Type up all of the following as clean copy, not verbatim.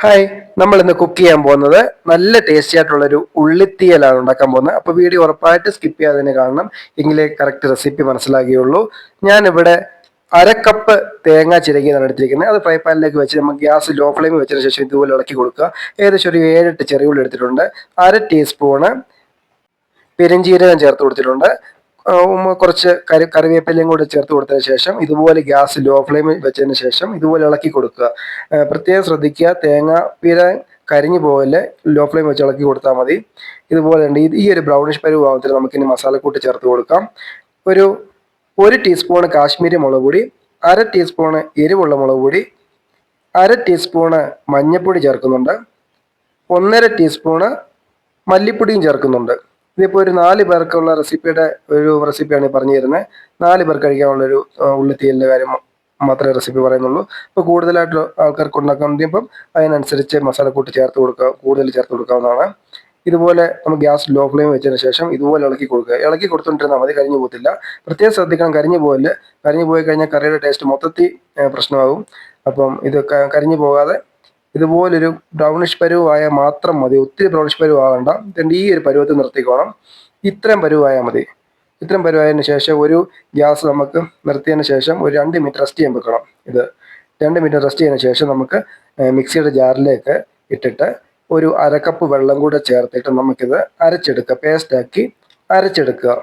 Hi, നമ്മൾ ഇന്ന് cook ചെയ്യാൻ പോകുന്നത് നല്ല ടേസ്റ്റി ആയിട്ടുള്ളൊരു ഉള്ളിത്തീയലാണ് ഉണ്ടാക്കാൻ പോകുന്നത്. അപ്പോൾ വീഡിയോ ഉറപ്പായിട്ട് സ്കിപ്പ് ചെയ്യാതെ തന്നെ കാണണം, എങ്കിലേ കറക്റ്റ് റെസിപ്പി മനസ്സിലാകുകയുള്ളൂ. ഞാനിവിടെ അരക്കപ്പ് തേങ്ങ ചിരകിയതാണ് എടുത്തിരിക്കുന്നത്. അത് ഫ്രൈ പാനിലേക്ക് വെച്ച് നമുക്ക് ഗ്യാസ് ലോ ഫ്ലെയിമിൽ വെച്ചതിന് ശേഷം ഇതുപോലെ ഇളക്കി കൊടുക്കുക. ഏകദേശം ഒരു 7-8 ചെറിയ ഉള്ളി എടുത്തിട്ടുണ്ട്. 1/2 ടീസ്പൂണ് പെരുംജീരകം ചേർത്ത് കൊടുത്തിട്ടുണ്ട്. കുറച്ച് കറിവേപ്പിലയും കൂടി ചേർത്ത് കൊടുത്തതിന് ശേഷം ഇതുപോലെ ഗ്യാസ് ലോ ഫ്ലെയിമിൽ വെച്ചതിന് ശേഷം ഇതുപോലെ ഇളക്കി കൊടുക്കുക. പ്രത്യേകം ശ്രദ്ധിക്കുക, തേങ്ങ പിര കരിഞ്ഞു പോകല്, ലോ ഫ്ലെയിം വെച്ച് ഇളക്കി കൊടുത്താൽ മതി. ഇതുപോലെ ഉണ്ട്. ഈ ഒരു ബ്രൗണിഷ് പരുവാകുമ്പോൾ നമുക്കിനി മസാലക്കൂട്ട് ചേർത്ത് കൊടുക്കാം. ഒരു ടീസ്പൂണ് കാശ്മീരി മുളക് പൊടി, 1/2 ടീസ്പൂണ് എരിവുള്ള മുളക് പൊടി, 1/2 ടീസ്പൂണ് മഞ്ഞൾപ്പൊടി ചേർക്കുന്നുണ്ട്, 1/2 ടീസ്പൂണ് മല്ലിപ്പൊടിയും ചേർക്കുന്നുണ്ട്. ഇതിപ്പോൾ ഒരു 4 പേർക്കുള്ള റെസിപ്പിയാണ് ഈ പറഞ്ഞു തരുന്നത്. 4 പേർക്ക് കഴിക്കാനുള്ളൊരു ഉള്ളിത്തീയലിൻ്റെ കാര്യം മാത്രമേ റെസിപ്പി പറയുന്നുള്ളൂ. അപ്പോൾ കൂടുതലായിട്ട് ആൾക്കാർക്ക് ഉണ്ടാക്കാൻ ഇപ്പം അതിനനുസരിച്ച് മസാലക്കൂട്ട് കൂടുതൽ ചേർത്ത് കൊടുക്കാവുന്നതാണ്. ഇതുപോലെ നമുക്ക് ഗ്യാസ് ലോ ഫ്ലെയിം വെച്ചതിന് ശേഷം ഇതുപോലെ ഇളക്കി കൊടുക്കുക. ഇളക്കി കൊടുത്തുകൊണ്ടിരുന്നാൽ മതി, കരിഞ്ഞു പോകത്തില്ല. പ്രത്യേകം ശ്രദ്ധിക്കണം, കരിഞ്ഞു പോകല്. കരിഞ്ഞു പോയി കഴിഞ്ഞാൽ കറിയുടെ ടേസ്റ്റ് മൊത്തത്തിൽ പ്രശ്നമാകും. അപ്പം ഇത് കരിഞ്ഞു പോകാതെ ഇതുപോലൊരു ബ്രൗണിഷ് പരുവായാൽ മാത്രം മതി. ഒത്തിരി ബ്രൗണിഷ് പരുവാകണ്ട. ഈ ഒരു പരുവത്തിൽ നിർത്തിക്കോണം. ഇത്രയും പരുവായാൽ മതി. ഇത്രയും പരുവായതിനു ശേഷം ഒരു ഗ്യാസ് നമുക്ക് നിർത്തിയതിന് ശേഷം ഒരു 2 മിനിറ്റ് റെസ്റ്റ് ചെയ്യാൻ വെക്കണം. ഇത് 2 മിനിറ്റ് റെസ്റ്റ് ചെയ്തതിന് ശേഷം നമുക്ക് മിക്സിയുടെ ജാറിലേക്ക് ഇട്ടിട്ട് ഒരു 1/2 കപ്പ് വെള്ളം കൂടെ ചേർത്തിട്ട് നമുക്കിത് പേസ്റ്റാക്കി അരച്ചെടുക്കുക.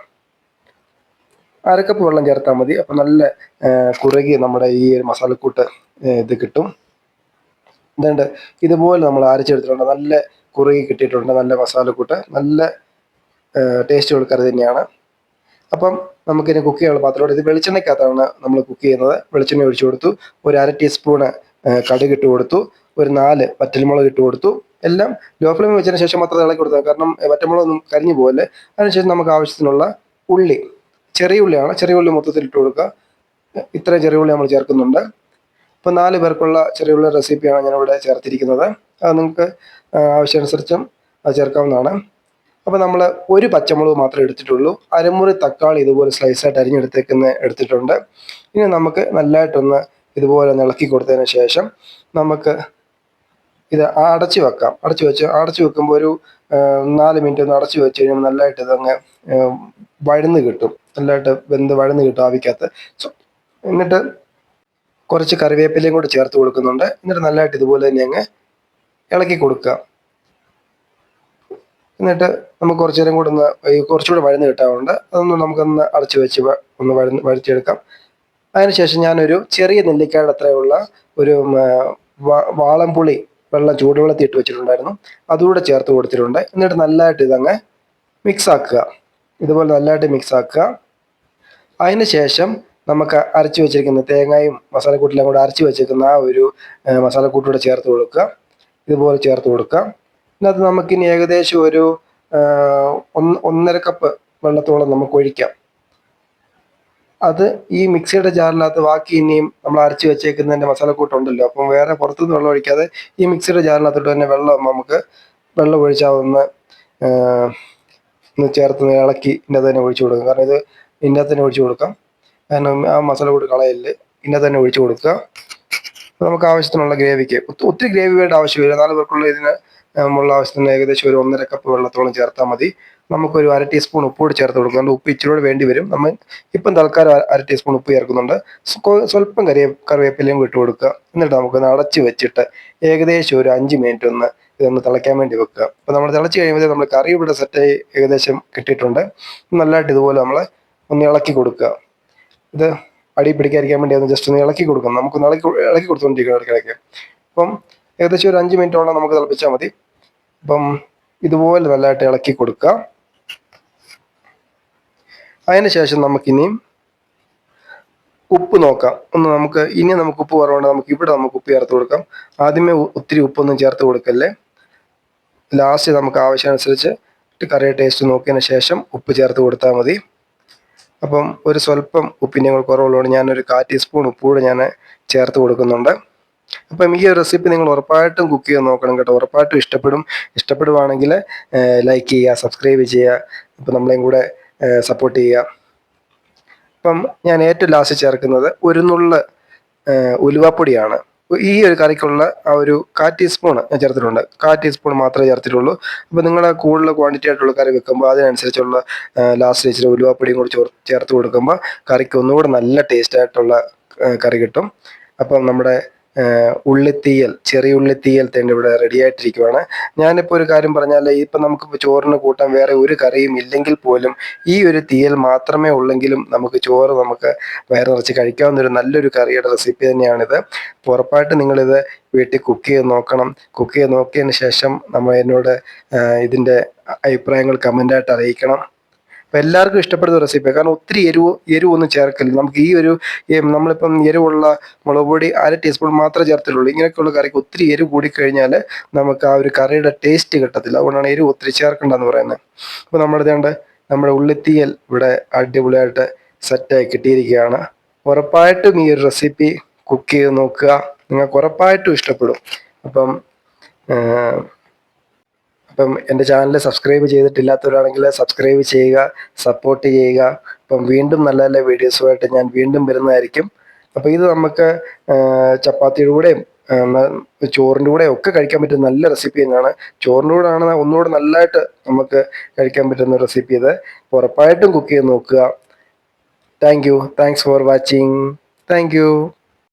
1/2 കപ്പ് വെള്ളം ചേർത്താൽ മതി. അപ്പം നല്ല കുറുകി നമ്മുടെ ഈ ഒരു മസാലക്കൂട്ട് ഇത് കിട്ടും. ഇതുണ്ട്, ഇതുപോലെ നമ്മൾ അരച്ചെടുത്തിട്ടുണ്ട്. നല്ല കുറുകി കിട്ടിയിട്ടുണ്ട്. നല്ല മസാലക്കൂട്ട്, നല്ല ടേസ്റ്റുള്ള കറി തന്നെയാണ്. അപ്പം നമുക്കിനി കുക്ക് ചെയ്യാനുള്ള പാത്രത്തോട്, ഇത് വെളിച്ചെണ്ണയ്ക്കകത്താണ് നമ്മൾ കുക്ക് ചെയ്യുന്നത്. വെളിച്ചെണ്ണ ഒഴിച്ചു കൊടുത്തു. ഒരു 1/2 ടീസ്പൂണ് കടുക് ഇട്ട് കൊടുത്തു. ഒരു 4 വറ്റൽമുളക് ഇട്ട് കൊടുത്തു. എല്ലാം ലോ ഫ്ലെയിമിൽ വെച്ചതിന് ശേഷം മാത്രം ഇളക്കി കൊടുക്കുക, കാരണം വറ്റൽമുളകൊന്നും കരിഞ്ഞു പോലെ. അതിനുശേഷം നമുക്ക് ആവശ്യത്തിനുള്ള ഉള്ളി, ചെറിയ ഉള്ളിയാണ്, ചെറിയ ഉള്ളി മൊത്തത്തിൽ ഇട്ട് കൊടുക്കുക. ഇത്രയും ചെറിയ ഉള്ളി നമ്മൾ ചേർക്കുന്നുണ്ട്. ഇപ്പോൾ 4 പേർക്കുള്ള ചെറിയുള്ള റെസിപ്പിയാണ് ഞാനിവിടെ ചേർത്തിരിക്കുന്നത്. അത് നിങ്ങൾക്ക് ആവശ്യാനുസരിച്ചും അത് ചേർക്കാവുന്നതാണ്. അപ്പോൾ നമ്മൾ ഒരു പച്ചമുളക് മാത്രമേ എടുത്തിട്ടുള്ളൂ. അരമുറി തക്കാളി ഇതുപോലെ സ്ലൈസായിട്ട് എടുത്തിട്ടുണ്ട്. ഇനി നമുക്ക് നല്ലതായിട്ടൊന്ന് ഇതുപോലെ ഇളക്കി കൊടുത്തതിന് ശേഷം നമുക്ക് ഇത് അടച്ചു വെക്കാം. അടച്ചു വെക്കുമ്പോൾ ഒരു 4 മിനിറ്റ് ഒന്ന് അടച്ചു വെച്ച് കഴിയുമ്പോൾ നല്ലതായിട്ട് ഇതങ്ങ് വഴന്ന് കിട്ടും. നല്ലതായിട്ട് വെന്ത് വഴന്ന് കിട്ടും ആവിക്കകത്ത്. എന്നിട്ട് കുറച്ച് കറിവേപ്പിലയും കൂടി ചേർത്ത് കൊടുക്കുന്നുണ്ട്. എന്നിട്ട് നല്ലതായിട്ട് ഇതുപോലെ തന്നെ അങ്ങ് ഇളക്കി കൊടുക്കുക. എന്നിട്ട് നമുക്ക് കുറച്ച് നേരം കൂടെ കുറച്ചുകൂടെ വഴന്ന് കിട്ടാറുണ്ട്. അതൊന്ന് നമുക്കൊന്ന് അടച്ചു വെച്ച് ഒന്ന് വഴറ്റിയെടുക്കാം. അതിനുശേഷം ഞാനൊരു ചെറിയ നെല്ലിക്കായുടെ അത്രയുള്ള ഒരു വാളംപുളി ചൂടുവെള്ളത്തിൽ ഇട്ട് വെച്ചിട്ടുണ്ടായിരുന്നു. അതുകൂടെ ചേർത്ത് കൊടുത്തിട്ടുണ്ട്. എന്നിട്ട് നല്ലതായിട്ട് ഇതങ്ങ് മിക്സ് ആക്കുക. ഇതുപോലെ നല്ലതായിട്ട് മിക്സ് ആക്കുക. അതിന് ശേഷം നമുക്ക് അരച്ചു വെച്ചിരിക്കുന്ന തേങ്ങയും മസാലക്കൂട്ടെല്ലാം കൂടെ അരച്ചു വെച്ചിരിക്കുന്ന ആ ഒരു മസാലക്കൂട്ടൂടെ ചേർത്ത് കൊടുക്കുക. ഇതുപോലെ ചേർത്ത് കൊടുക്കുക. ഇതിനകത്ത് നമുക്കിനി ഏകദേശം ഒരു 1.5 കപ്പ് വെള്ളത്തോളം നമുക്ക് ഒഴിക്കാം. അത് ഈ മിക്സിയുടെ ജാറിനകത്ത് ബാക്കി ഇനിയും നമ്മൾ അരച്ച് വെച്ചേക്കുന്നതിൻ്റെ മസാലക്കൂട്ടുണ്ടല്ലോ, അപ്പം വേറെ പുറത്തുനിന്ന് വെള്ളം ഒഴിക്കാതെ ഈ മിക്സിയുടെ ജാറിനകത്തോട്ട് തന്നെ വെള്ളം ഒഴിച്ചാവുന്ന ചേർത്ത് ഇളക്കി ഇതിനകത്ത് തന്നെ ഒഴിച്ചു കൊടുക്കുക. കാരണം ഇത് ഇതിനകത്ത് തന്നെ ഒഴിച്ചു കൊടുക്കാം. കാരണം ആ മസാലക്കൂട്ട് കളയല്, ഇതിനകത്ത് തന്നെ ഒഴിച്ചു കൊടുക്കുക. നമുക്ക് ആവശ്യത്തിനുള്ള ഗ്രേവിക്ക് ഒത്തിരി ഗ്രേവി വേണ്ട ആവശ്യമില്ല. 4 പേർക്കുള്ള ഇതിന് ഉള്ള ആവശ്യത്തിന് ഏകദേശം ഒരു 1.5 കപ്പ് വെള്ളത്തോളം ചേർത്താൽ മതി. നമുക്കൊരു 1/2 ടീസ്പൂൺ ഉപ്പ് കൂടി ചേർത്ത് കൊടുക്കുന്നുണ്ട്. ഉപ്പ് ഇച്ചിരി വേണ്ടി വരും. നമ്മൾ ഇപ്പം തൽക്കാലം 1/2 ടീസ്പൂൺ ഉപ്പ് ചേർക്കുന്നുണ്ട്. സ്വല്പം കറിവേപ്പിലയും ഇട്ട് കൊടുക്കുക. എന്നിട്ട് നമുക്കൊന്ന് അടച്ച് വെച്ചിട്ട് ഏകദേശം ഒരു 5 മിനിറ്റ് ഇതൊന്ന് തിളയ്ക്കാൻ വേണ്ടി വെക്കുക. അപ്പോൾ നമ്മൾ തിളച്ച് കഴിയുമ്പോൾ നമ്മൾ കറി ഇവിടെ സെറ്റായി ഏകദേശം കിട്ടിയിട്ടുണ്ട്. നല്ലതായിട്ട് ഇതുപോലെ നമ്മൾ ഒന്ന് ഇളക്കി കൊടുക്കുക. ഇത് അടി പിടിക്കാതിരിക്കാൻ വേണ്ടി ഒന്ന് ജസ്റ്റ് ഒന്ന് ഇളക്കി കൊടുക്കാം. നമുക്കൊന്ന് ഇളക്കി കൊടുത്തുകൊണ്ടിരിക്കണം ഇടയ്ക്കിടയ്ക്ക്. അപ്പം ഏകദേശം ഒരു 5 മിനിറ്റോളം നമുക്ക് തിളപ്പിച്ചാൽ മതി. അപ്പം ഇതുപോലെ നല്ലതായിട്ട് ഇളക്കി കൊടുക്കുക. അതിന് ശേഷം നമുക്കിനിയും ഉപ്പ് നോക്കാം. നമുക്ക് ഉപ്പ് കുറവുണ്ട്. നമുക്ക് ഉപ്പ് ചേർത്ത് കൊടുക്കാം. ആദ്യമേ ഒത്തിരി ഉപ്പൊന്നും ചേർത്ത് കൊടുക്കല്ലേ. ലാസ്റ്റ് നമുക്ക് ആവശ്യമനുസരിച്ച് കറിയുടെ ടേസ്റ്റ് നോക്കിയതിന് ശേഷം ഉപ്പ് ചേർത്ത് കൊടുത്താൽ മതി. അപ്പം ഒരു സ്വല്പം ഉപ്പിൻ്റെ കുറവുള്ളതുകൊണ്ട് ഞാനൊരു 1/4 ടീസ്പൂൺ ഉപ്പ് കൂടെ ഞാൻ ചേർത്ത് കൊടുക്കുന്നുണ്ട്. അപ്പം ഈ ഒരു റെസിപ്പി നിങ്ങൾ ഉറപ്പായിട്ടും കുക്ക് ചെയ്ത് നോക്കണം കേട്ടോ. ഉറപ്പായിട്ടും ഇഷ്ടപ്പെടുവാണെങ്കിൽ ലൈക്ക് ചെയ്യുക, സബ്സ്ക്രൈബ് ചെയ്യുക. അപ്പം നമ്മളെയും കൂടെ സപ്പോർട്ട് ചെയ്യുക. അപ്പം ഞാൻ ഏറ്റവും ലാസ്റ്റ് ചേർക്കുന്നത് ഒരു നുള്ള് ഉലുവാപ്പൊടിയാണ്. ഈ ഒരു കറിക്കുള്ള ആ ഒരു 1/4 ടീസ്പൂൺ ഞാൻ ചേർത്തിട്ടുണ്ട്. 1/4 ടീസ്പൂൺ മാത്രമേ ചേർത്തിട്ടുള്ളൂ. അപ്പോൾ നിങ്ങൾ കൂടുതൽ ക്വാണ്ടിറ്റി ആയിട്ടുള്ള കറി വെക്കുമ്പോൾ അതിനനുസരിച്ചുള്ള ലാസ്റ്റ് ഇച്ചിരി ഉലുവാപ്പൊടിയും കൂടി ചേർത്ത് കൊടുക്കുമ്പോൾ കറിക്ക് ഒന്നുകൂടെ നല്ല ടേസ്റ്റ് ആയിട്ടുള്ള കറി കിട്ടും. അപ്പം നമ്മുടെ ഉള്ളിത്തീയൽ, ചെറിയ ഉള്ളിത്തീയൽ തന്നെ ഇവിടെ റെഡി ആയിട്ടിരിക്കുവാണ്. ഞാനിപ്പോൾ ഒരു കാര്യം പറഞ്ഞാൽ, ഇപ്പം നമുക്കിപ്പോൾ ചോറിന് കൂട്ടാൻ വേറെ ഒരു കറിയും ഇല്ലെങ്കിൽ പോലും ഈ ഒരു തീയൽ മാത്രമേ ഉള്ളെങ്കിലും നമുക്ക് വയറ് നിറച്ച് കഴിക്കാവുന്ന ഒരു നല്ലൊരു കറിയുടെ റെസിപ്പി തന്നെയാണിത്. അപ്പോൾ ഉറപ്പായിട്ട് നിങ്ങളിത് വീട്ടിൽ കുക്ക് ചെയ്ത് നോക്കണം. കുക്ക് ചെയ്ത് നോക്കിയതിന് ശേഷം എന്നോട് ഇതിൻ്റെ അഭിപ്രായങ്ങൾ കമൻ്റായിട്ട് അറിയിക്കണം. അപ്പോൾ എല്ലാവർക്കും ഇഷ്ടപ്പെടുന്ന റെസിപ്പിയാണ്. കാരണം ഒത്തിരി എരിവൊന്നും ചേർക്കില്ല. നമുക്ക് നമ്മളിപ്പം എരിവുള്ള മുളക് പൊടി 1/2 ടീസ്പൂൺ മാത്രമേ ചേർത്തിട്ടുള്ളൂ. ഇങ്ങനെയൊക്കെയുള്ള കറിക്ക് ഒത്തിരി എരിവ് കൂടിക്കഴിഞ്ഞാൽ നമുക്ക് ആ ഒരു കറിയുടെ ടേസ്റ്റ് കിട്ടത്തില്ല. അതുകൊണ്ടാണ് എരിവ് ഒത്തിരി ചേർക്കണ്ടെന്ന് പറയുന്നത്. അപ്പോൾ നമ്മുടെ ഉള്ളിത്തീയൽ ഇവിടെ അടിപൊളിയായിട്ട് സെറ്റായി കിട്ടിയിരിക്കുകയാണ്. ഉറപ്പായിട്ടും ഈ ഒരു റെസിപ്പി കുക്ക് ചെയ്ത് നോക്കുക, നിങ്ങൾക്ക് ഉറപ്പായിട്ടും ഇഷ്ടപ്പെടും. അപ്പം എൻ്റെ ചാനൽ സബ്സ്ക്രൈബ് ചെയ്തിട്ടില്ലാത്തവരാണെങ്കിൽ സബ്സ്ക്രൈബ് ചെയ്യുക, സപ്പോർട്ട് ചെയ്യുക. അപ്പം വീണ്ടും നല്ല നല്ല വീഡിയോസുമായിട്ട് ഞാൻ വീണ്ടും വരുന്നതായിരിക്കും. അപ്പോൾ ഇത് നമുക്ക് ചപ്പാത്തിയുടെ കൂടെയും ചോറിൻ്റെ കൂടെ ഒക്കെ കഴിക്കാൻ പറ്റുന്ന നല്ല റെസിപ്പി തന്നെയാണ്. ചോറിൻ്റെ കൂടെ ആണ് ഒന്നുകൂടെ നല്ലതായിട്ട് നമുക്ക് കഴിക്കാൻ പറ്റുന്ന റെസിപ്പി ഇത്. ഉറപ്പായിട്ടും കുക്ക് ചെയ്ത് നോക്കുക. Thanks for watching. Thank you.